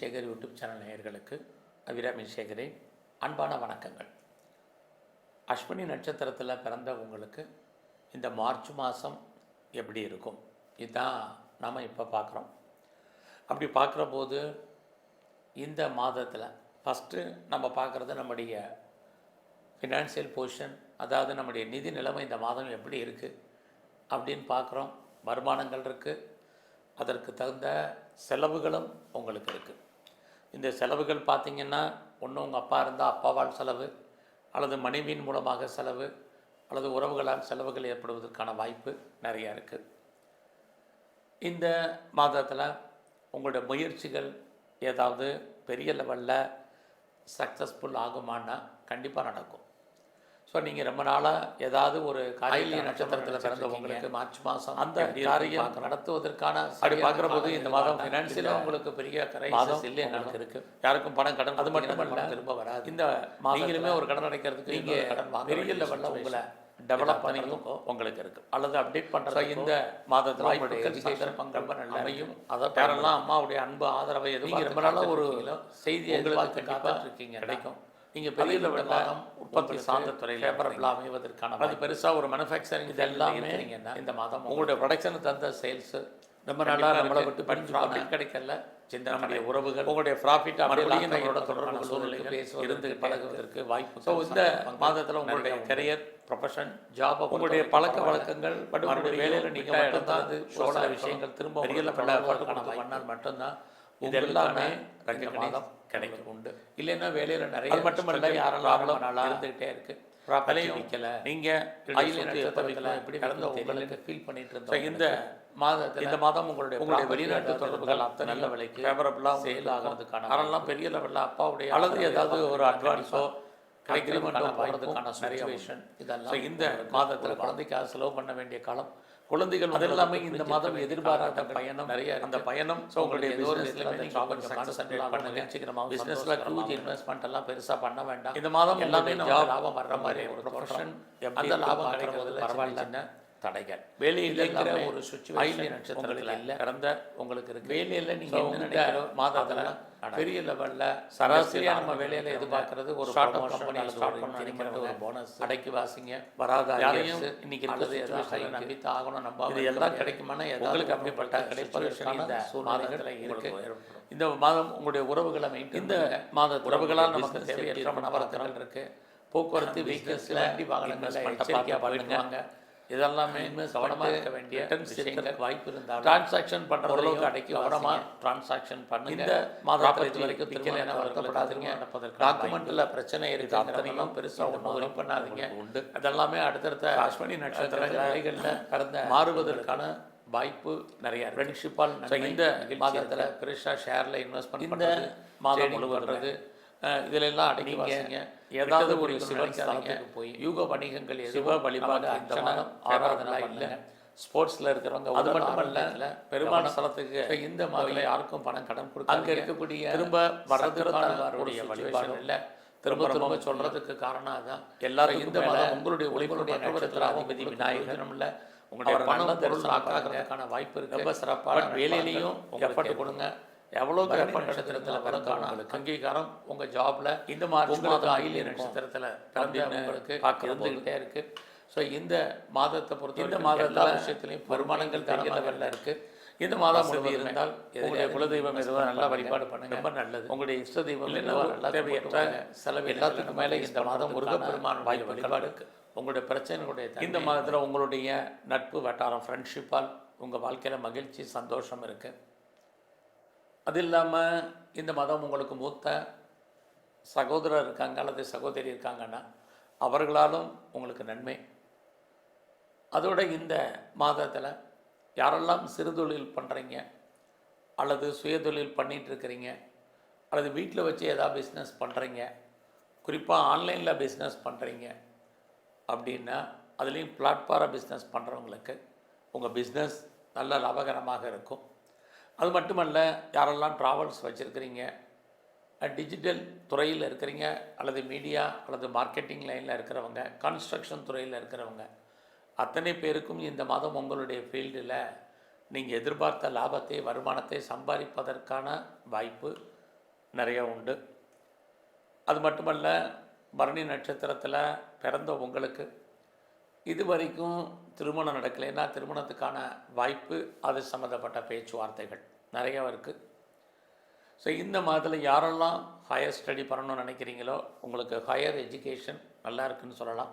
Sekar YouTube channel நேயர்களுக்கு அபிராமி சேகரின் அன்பான வணக்கங்கள். அஸ்வினி நட்சத்திரத்தில் பிறந்த உங்களுக்கு இந்த மார்ச் மாதம் எப்படி இருக்கும், இதுதான் நாம் இப்போ பார்க்குறோம். அப்படி பார்க்குற போது இந்த மாதத்தில் ஃபஸ்ட்டு நம்ம பார்க்குறது நம்முடைய ஃபினான்ஷியல் பொசிஷன், அதாவது நம்முடைய நிதி நிலைமை இந்த மாதம் எப்படி இருக்குது அப்படின்னு பார்க்குறோம். வருமானங்கள் இருக்குது, அதற்கு தகுந்த செலவுகளும் உங்களுக்கு இருக்குது. இந்த செலவுகள் பார்த்திங்கன்னா, ஒன்று உங்கள் அப்பா இருந்தால் அப்பாவால் செலவு, அல்லது மனைவியின் மூலமாக செலவு, அல்லது உறவுகளால் செலவுகள் ஏற்படுவதற்கான வாய்ப்பு நிறையா இருக்குது. இந்த மாதத்தில் உங்களுடைய முயற்சிகள் ஏதாவது பெரிய லெவலில் சக்ஸஸ்ஃபுல் ஆகுமானா கண்டிப்பாக நடக்கும். ஸோ நீங்கள் ரொம்ப நாளாக ஏதாவது ஒரு காலையில நட்சத்திரத்தில் பிறந்தவங்களுக்கு மார்ச் மாதம் அந்த காரியம் நடத்துவதற்கான அப்படி பார்க்குற போது இந்த மாதம் ஃபினான்ஷியலாக உங்களுக்கு பெரிய மாதம் இல்லை எனக்கு இருக்குது. யாருக்கும் பணம் கடன் அது மட்டுமல்ல திரும்ப வராது. இந்த நீங்களுமே ஒரு கடன் அடைக்கிறதுக்கு நீங்கள் கடன் பெரிய லெவலில் உங்களை டெவலப் பண்ணியும் உங்களுக்கு இருக்குது, அல்லது அப்டேட் பண்ணுறது இந்த மாதத்தில் உங்களுடைய விசேஷ பங்கள் அமையும். அதை பேரெல்லாம் அம்மாவுடைய அன்பு ஆதரவை எதுவும் ரொம்ப நாளாக ஒரு செய்தி எதிர்பார்த்து காத்துட்ருக்கீங்க, கிடைக்கும். நீங்கள் பெரிய லெவலில் உற்பத்தி சார்ந்த துறையில் ஃபேவரபிளாக அமைவதற்கான அது பெருசாக ஒரு மேனுஃபேக்சரிங் இது எல்லாமே இந்த மாதம் உங்களுடைய ப்ரொடக்ஷனுக்கு தந்த சேல்ஸு ரொம்ப நாளாக நம்மளை விட்டு ப்ராஃபிட் கிடைக்கல. நம்முடைய உறவுகள் உங்களுடைய ப்ராஃபிட் அப்படியே நம்மளோட தொடர்பு சூழ்நிலைக்கு பேசுவது இருந்து பழகுவதற்கு வாய்ப்பு. ஸோ இந்த மாதத்தில் உங்களுடைய கரியர், ப்ரொஃபஷன், ஜாப், உங்களுடைய பழக்க வழக்கங்கள், பட் உங்களுடைய வேலையில் நீங்கள் மட்டும்தான் சோழ விஷயங்கள் திரும்ப பெரிய பண்ணால் மட்டும்தான் இது எல்லாமே மாதம் கிடைக்கும் உண்டு. இல்லைன்னா வேலையில் நிறைய அது மட்டுமல்ல யாரெல்லாம் இருந்துகிட்டே இருக்குது, ப்ராப்பர்ட்டி விற்கல, நீங்கள் எப்படி கடந்த உங்களுக்கு ஃபீல் பண்ணிட்டு இருந்தோம். இந்த மாதத்தில் இந்த மாதம் உங்களுடைய வெளிநாட்டு தொடர்புகள் அத்தனை நல்ல விலைக்கு ஃபேவரபுளாக சேல் ஆகிறதுக்கான யாரெல்லாம் பெரிய லெவலில் அப்பாவுடைய அல்லது ஏதாவது ஒரு அட்வான்ஸோ அக்ரிமெண்ட்டோ போகிறதுக்கான சிச்சுவேஷன் இதெல்லாம் இந்த மாதத்தில் குழந்தைக்காக செலவு பண்ண வேண்டிய காலம். குழந்தைகள் அது எல்லாமே இந்த மாதம் எதிர்பாராத பயணம் நிறைய. அந்த பயணம் ஸோ உங்களுடைய பிஸ்னஸில் ஹியூஜ் இன்வெஸ்ட்மெண்ட் எல்லாம் பெருசாக பண்ண வேண்டாம். இந்த மாதம் எல்லாமே லாபம் வர்ற மாதிரி ஒரு ப்ரொஃபஷன் அந்த லாபம் கிடைக்கிறது பரவாயில்ல. தடைகள் வேலையில் இருக்கிற ஒரு சுச்சுவேஷன் நட்சத்திரத்தில் இல்லை கடந்த உங்களுக்கு இருக்குது. வேலையில் நீங்கள் என்ன நினைக்கிற மாதத்தில் பெரிய லெவலில் சராசரியாக நம்ம வேலையில் எதிர்பார்க்கறது ஒரு ஷார்ட் அப் கம்பெனியில் ஸ்டார்ட் பண்ணிக்கிறது ஒரு போனஸ் அடைக்கி வாசிங்க வராத யாரையும் இன்னைக்கு இருக்கிறது எதாவது நம்பித்து ஆகணும். நம்ம இது எல்லாம் கிடைக்குமானா எங்களுக்கு அப்படிப்பட்ட கிடைப்பதற்கான இந்த சூழ்நிலைகள் இருக்குது. இந்த மாதம் உங்களுடைய உறவுகளை இந்த மாத உறவுகளால் நமக்கு தேவையற்ற மனவரத்துகள் இருக்குது. போக்குவரத்து வெஹிக்கிள்ஸில் வண்டி வாகனங்களில் எச்சரிக்கையாக பண்ணுவாங்க. இதெல்லாமே கவனமாக இருக்க வேண்டிய விஷயங்கள் வாய்ப்பு இருந்தால் டிரான்சாக்ஷன் பண்ணுற அளவுக்கு அடைக்கி கவனமாக டிரான்சாக்ஷன் பண்ணுங்க. இந்த மாதம் இது வரைக்கும் திருமணம் வருத்தப்படாதீங்க. டாக்குமெண்ட்டில் பிரச்சனை இருக்குது, அத்தனையும் பெருசாக ஒன்றும் பண்ணாதீங்க உண்டு. அதெல்லாமே அடுத்தடுத்த அஸ்வினி நட்சத்திர நிலைகளில் கடந்த மாறுவதற்கான வாய்ப்பு நிறைய. ஃப்ரெண்ட்ஷிப்பால் இந்த மாதத்தில் பெருசாக ஷேரில் இன்வெஸ்ட் பண்ணி இந்த மாதம் முழுவதுறது இதிலெல்லாம் அடங்கி வாசிங்க. ஏதாவது ஒரு சிவன் ஸ்தலத்துக்கு போய் யூக வணிகங்கள் சிவ வழிபாடு அந்த மாதம் ஆராதனை இல்லை. ஸ்போர்ட்ஸில் இருக்கிறவங்க அது மட்டும் இல்லை, பெருமாள் ஸ்தலத்துக்கு இந்த மாதிரி யாருக்கும் பணம் கடன் கொடுக்க அங்கே இருக்கக்கூடிய திரும்ப வர்றதுக்கான வழிபாடு இல்லை. திரும்ப திரும்ப சொல்கிறதுக்கு காரணம் அதுதான். எல்லாரும் இந்த மாதம் உங்களுடைய உழைப்புடைய நட்சத்திர அதிபதி விநாயகரும் இல்லை. உங்களுடைய பணம் பொருள் ஆக்காகிறதுக்கான வாய்ப்பு இருக்குது. ரொம்ப சிறப்பாக வேலையிலையும் எஃபர்ட் கொடுங்க. எவ்வளோ நட்சத்திரத்தில் பிறந்தாலும் உங்களுக்கு அங்கீகாரம் உங்கள் ஜாபில் இந்த மாதம் ஆயில்ய நட்சத்திரத்தில் பிறந்த உங்களுக்கு இருந்துக்கிட்டே இருக்குது. ஸோ இந்த மாதத்தை பொறுத்த இந்த மாதத்தில் விஷயத்துலையும் வருமானங்கள் பெரிய லெவலில் இருக்குது. இந்த மாதம் முழுவதும் இருந்தால் உங்களுடைய குலதெய்வம் எதுவாக நல்லா வழிபாடு பண்ணுங்க, ரொம்ப நல்லது. உங்களுடைய இஷ்ட தெய்வம் நல்லா தேவையற்ற செலவு எல்லாத்துக்கும் மேலே இந்த மாதம் முருகப்பெருமான் வாய்ப்பு வழிபாடு இருக்குது. உங்களுடைய பிரச்சனைகளுடைய இந்த மாதத்தில் உங்களுடைய நட்பு வட்டாரம் ஃப்ரெண்ட்ஷிப்பால் உங்கள் வாழ்க்கையில் மகிழ்ச்சி சந்தோஷம் இருக்குது. அது இல்லாமல் இந்த மாதம் உங்களுக்கு மூத்த சகோதரர் இருக்காங்க அல்லது சகோதரி இருக்காங்கன்னா அவர்களாலும் உங்களுக்கு நன்மை. அதோட இந்த மாதத்தில் யாரெல்லாம் சிறுதொழில் பண்ணுறீங்க அல்லது சுயதொழில் பண்ணிகிட்ருக்கிறீங்க அல்லது வீட்டில் வச்சு ஏதாவது பிஸ்னஸ் பண்ணுறீங்க, குறிப்பாக ஆன்லைனில் பிஸ்னஸ் பண்ணுறீங்க அப்படின்னா அதுலேயும் பிளாட்ஃபார்ம் பிஸ்னஸ் பண்ணுறவங்களுக்கு உங்கள் பிஸ்னஸ் நல்ல லாபகரமாக இருக்கும். அது மட்டுமல்ல, யாரெல்லாம் ட்ராவல்ஸ் வச்சுருக்கிறீங்க, டிஜிட்டல் துறையில் இருக்கிறீங்க அல்லது மீடியா அல்லது மார்க்கெட்டிங் லைனில் இருக்கிறவங்க, கன்ஸ்ட்ரக்ஷன் துறையில் இருக்கிறவங்க அத்தனை பேருக்கும் இந்த மாதம் உங்களுடைய ஃபீல்டில் நீங்கள் எதிர்பார்த்த லாபத்தை வருமானத்தை சம்பாதிப்பதற்கான வாய்ப்பு நிறைய உண்டு. அது மட்டுமல்ல, பரணி நட்சத்திரத்தில் பிறந்த உங்களுக்கு இது வரைக்கும் திருமணம் நடக்கலைன்னா திருமணத்துக்கான வாய்ப்பு, அது சம்மந்தப்பட்ட பேச்சுவார்த்தைகள் நிறையா இருக்குது. ஸோ இந்த மாதத்தில் யாரெல்லாம் ஹையர் ஸ்டடி பண்ணணும்னு நினைக்கிறீங்களோ உங்களுக்கு ஹையர் எஜுகேஷன் நல்லா இருக்குன்னு சொல்லலாம்.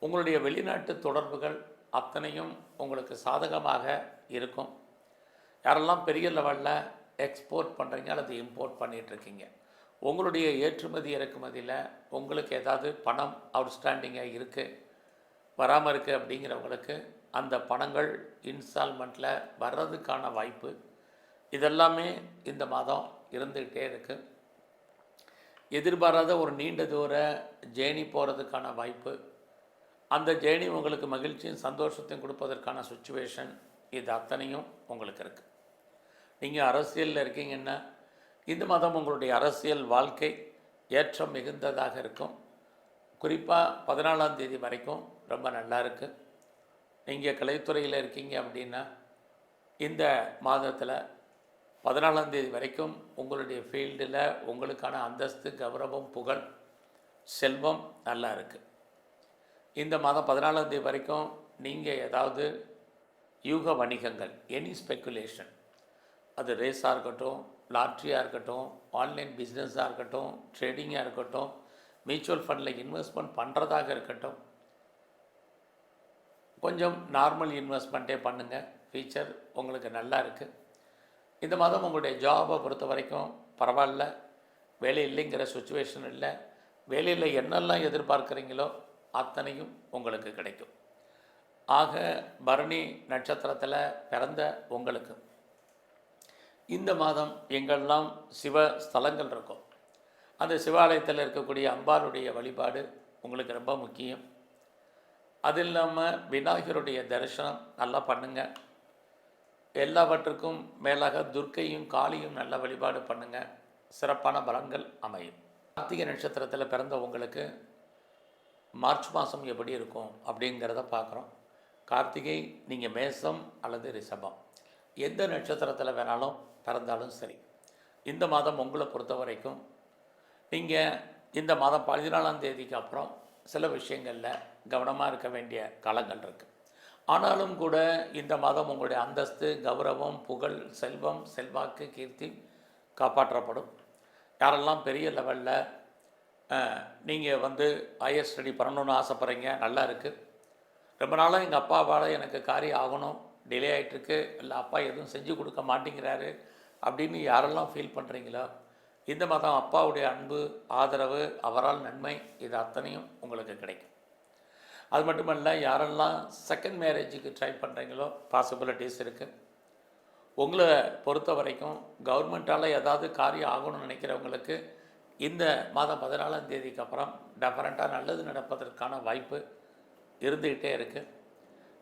உங்களுடைய வெளிநாட்டு தொடர்புகள் அத்தனையும் உங்களுக்கு சாதகமாக இருக்கும். யாரெல்லாம் பெரிய லெவலில் எக்ஸ்போர்ட் பண்ணுறீங்க அல்லது இம்போர்ட் பண்ணிகிட்ருக்கீங்க, உங்களுடைய ஏற்றுமதி இறக்குமதியில் உங்களுக்கு ஏதாவது பணம் அவுட்ஸ்டாண்டிங்காக இருக்குது, வராமல் இருக்குது அப்படிங்கிறவங்களுக்கு அந்த பணங்கள் இன்ஸ்டால்மெண்ட்டில் வர்றதுக்கான வாய்ப்பு இதெல்லாமே இந்த மாதம் இருந்துக்கிட்டே இருக்குது. எதிர்பாராத ஒரு நீண்ட தூர ஜேர்னி போகிறதுக்கான வாய்ப்பு, அந்த ஜேர்னி உங்களுக்கு மகிழ்ச்சியும் சந்தோஷத்தையும் கொடுப்பதற்கான சுச்சுவேஷன், இது அத்தனையும் உங்களுக்கு இருக்குது. நீங்கள் அரசியலில் இருக்கீங்கன்னா இந்த மாதம் உங்களுடைய அரசியல் வாழ்க்கை ஏற்றம் மிகுந்ததாக இருக்கும். குறிப்பாக 14ஆம் தேதி வரைக்கும் ரொம்ப நல்லா இருக்குது. நீங்கள் கலைத்துறையில் இருக்கீங்க அப்படின்னா இந்த மாதத்தில் 14ஆம் தேதி வரைக்கும் உங்களுடைய ஃபீல்டில் உங்களுக்கான அந்தஸ்து, கௌரவம், புகழ், செல்வம் நல்லா இருக்குது. இந்த மாதம் 14ஆம் தேதி வரைக்கும் நீங்கள் ஏதாவது யூக வணிகங்கள், எனி ஸ்பெக்குலேஷன், அது ரேஸாக இருக்கட்டும், லாட்ரியாக இருக்கட்டும், ஆன்லைன் பிஸ்னஸாக இருக்கட்டும், ட்ரேடிங்காக இருக்கட்டும், மியூச்சுவல் ஃபண்டில் இன்வெஸ்ட்மெண்ட் பண்ணுறதாக இருக்கட்டும், கொஞ்சம் நார்மல் இன்வெஸ்ட்மெண்ட்டே பண்ணுங்கள். ஃபியூச்சர் உங்களுக்கு நல்லா இருக்குது. இந்த மாதம் உங்களுடைய ஜாபை பொறுத்த வரைக்கும் பரவாயில்ல, வேலை இல்லைங்கிற சுச்சுவேஷன் இல்லை. வேலையில் என்னெல்லாம் எதிர்பார்க்குறீங்களோ அத்தனையும் உங்களுக்கு கிடைக்கும். ஆக பரணி நட்சத்திரத்தில் பிறந்த உங்களுக்கு இந்த மாதம் எங்கெல்லாம் சிவ ஸ்தலங்கள் இருக்கும், அந்த சிவாலயத்தில் இருக்கக்கூடிய அம்பாளுடைய வழிபாடு உங்களுக்கு ரொம்ப முக்கியம். அது இல்லாமல் விநாயகருடைய தரிசனம் நல்லா பண்ணுங்கள். எல்லாவற்றுக்கும் மேலாக துர்க்கையும் காளியும் நல்ல வழிபாடு பண்ணுங்கள். சிறப்பான பலன்கள் அமையும். கார்த்திகை நட்சத்திரத்தில் பிறந்த உங்களுக்கு மார்ச் மாதம் எப்படி இருக்கும் அப்படிங்கிறத பார்க்குறோம். கார்த்திகை நீங்கள் மேசம் அல்லது ரிஷபம் எந்த நட்சத்திரத்தில் வேணாலும் பிறந்தாலும் சரி, இந்த மாதம் உங்களை பொறுத்த வரைக்கும் நீங்கள் இந்த மாதம் 14ஆம் தேதிக்கு அப்புறம் சில விஷயங்களில் கவனமாக இருக்க வேண்டிய காலங்கள் இருக்குது. ஆனாலும் கூட இந்த மாதம் உங்களுடைய அந்தஸ்து, கௌரவம், புகழ், செல்வம், செல்வாக்கு, கீர்த்தி காப்பாற்றப்படும். யாரெல்லாம் பெரிய லெவலில் நீங்கள் ஹையர் ஸ்டடி பண்ணணுன்னு ஆசைப்பட்றீங்க, நல்லா இருக்குது. ரொம்ப நாளாக எங்கள் அப்பாவால் எனக்கு காரியம் ஆகணும், டிலே ஆகிட்டுருக்கு, இல்லை அப்பா எதுவும் செஞ்சு கொடுக்க மாட்டேங்கிறாரு அப்படின்னு யாரெல்லாம் ஃபீல் பண்ணுறீங்களோ இந்த மாதம் அப்பாவுடைய அன்பு, ஆதரவு, அவரால் நன்மை, இது அத்தனையும் உங்களுக்கு கிடைக்கும். அது மட்டுமல்ல, யாரெல்லாம் செகண்ட் மேரேஜுக்கு ட்ரை பண்ணுறீங்களோ பாசிபிலிட்டிஸ் இருக்குது. உங்களை பொறுத்த வரைக்கும் கவர்மெண்ட்டால் ஏதாவது காரியம் ஆகணும்னு நினைக்கிறவங்களுக்கு இந்த மாதம் 14ஆம் தேதிக்கு அப்புறம் டெஃபரெண்ட்டாக நல்லது நடப்பதற்கான வாய்ப்பு இருந்துக்கிட்டே இருக்குது.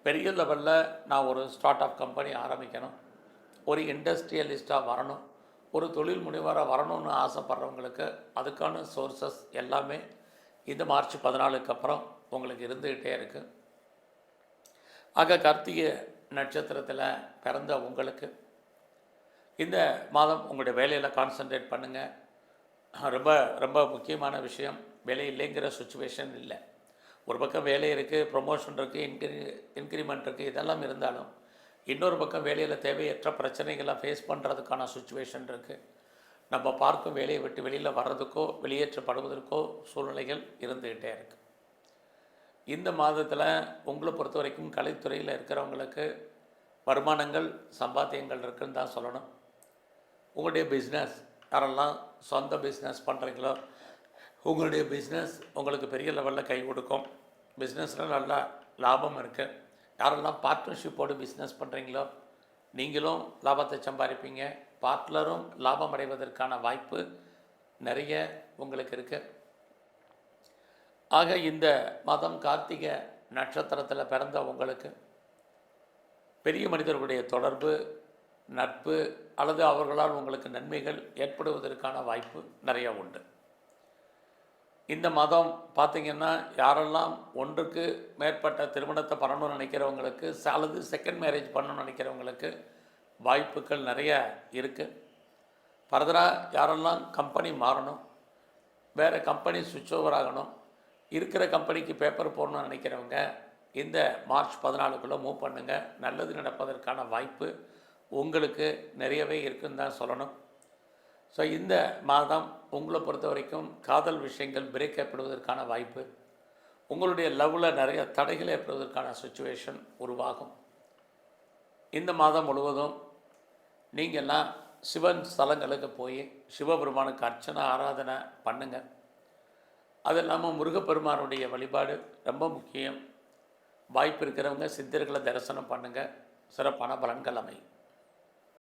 பெரிய லெவலில் நான் ஒரு ஸ்டார்ட் அப் கம்பெனி ஆரம்பிக்கணும், ஒரு இண்டஸ்ட்ரியலிஸ்ட்டாக வரணும், ஒரு தொழில் முனைவராக வரணும்னு ஆசைப்படுறவங்களுக்கு அதுக்கான சோர்சஸ் எல்லாமே இந்த மார்ச் 14க்கு அப்புறம் உங்களுக்கு இருந்துக்கிட்டே இருக்குது. ஆக கார்த்திகை நட்சத்திரத்தில் பிறந்த உங்களுக்கு இந்த மாதம் உங்களுடைய வேலையில் கான்சன்ட்ரேட் பண்ணுங்கள். ரொம்ப ரொம்ப முக்கியமான விஷயம், வேலை இல்லைங்கிற சுச்சுவேஷன் இல்லை. ஒரு பக்கம் வேலை இருக்குது, ப்ரொமோஷன் இருக்குது, இன்க்ரிமெண்ட் இருக்குது, இதெல்லாம் இருந்தாலும் இன்னொரு பக்கம் வேலையில் தேவையற்ற பிரச்சனைகளை ஃபேஸ் பண்ணுறதுக்கான சுச்சுவேஷன் இருக்குது. நம்ம பார்க்கும் வேலையை விட்டு வெளியில் வர்றதுக்கோ வெளியேற்றப்படுவதற்கோ சூழ்நிலைகள் இருந்துக்கிட்டே இருக்குது. இந்த மாதத்தில் உங்களை பொறுத்த வரைக்கும் கலைத்துறையில் இருக்கிறவங்களுக்கு வருமானங்கள், சம்பாத்தியங்கள் இருக்குதுன்னு தான் சொல்லணும். உங்களுடைய பிஸ்னஸ், யாரெல்லாம் சொந்த பிஸ்னஸ் பண்ணுறீங்களோ உங்களுடைய பிஸ்னஸ் உங்களுக்கு பெரிய லெவலில் கை கொடுக்கும். பிஸ்னஸில் நல்லா லாபம் இருக்குது. யாரெல்லாம் பார்ட்னர்ஷிப்போடு பிஸ்னஸ் பண்ணுறீங்களோ நீங்களும் லாபத்தை சம்பாதிப்பீங்க, பார்ட்னரும் லாபம் அடைவதற்கான வாய்ப்பு நிறைய உங்களுக்கு இருக்குது. ஆக இந்த மாதம் கார்த்திகை நட்சத்திரத்தில் பிறந்த உங்களுக்கு பெரிய மனிதர்களுடைய தொடர்பு, நட்பு அல்லது அவர்களால் உங்களுக்கு நன்மைகள் ஏற்படுவதற்கான வாய்ப்பு நிறையா உண்டு. இந்த மாதம் பார்த்திங்கன்னா யாரெல்லாம் ஒன்றுக்கு மேற்பட்ட திருமணத்தை பண்ணணும்னு நினைக்கிறவங்களுக்கு அல்லது செகண்ட் மேரேஜ் பண்ணணும்னு நினைக்கிறவங்களுக்கு வாய்ப்புகள் நிறைய இருக்குது. ஃபர்தராக யாரெல்லாம் கம்பெனி மாறணும், வேறு கம்பெனி சுவிட்ச் ஓவர் ஆகணும், இருக்கிற கம்பெனிக்கு பேப்பர் போடணும்னு நினைக்கிறவங்க இந்த மார்ச் 14க்குள்ளே மூவ் பண்ணுங்கள். நல்லது நடப்பதற்கான வாய்ப்பு உங்களுக்கு நிறையவே இருக்குன்னு தான் சொல்லணும். ஸோ இந்த மாதம் உங்களை பொறுத்த வரைக்கும் காதல் விஷயங்கள் பிரேக் ஏற்படுவதற்கான வாய்ப்பு, உங்களுடைய லவ்வில் நிறைய தடைகள் ஏற்படுவதற்கான சுச்சுவேஷன் உருவாகும். இந்த மாதம் முழுவதும் நீங்கள்லாம் சிவன் ஸ்தலங்களுக்கு போய் சிவபெருமானுக்கு அர்ச்சனை ஆராதனை பண்ணுங்கள். அது இல்லாமல் முருகப்பெருமானுடைய வழிபாடு ரொம்ப முக்கியம். வாய்ப்பு இருக்கிறவங்க சித்தர்களை தரிசனம் பண்ணுங்கள். சிறப்பான பலன்கள் அமையும்.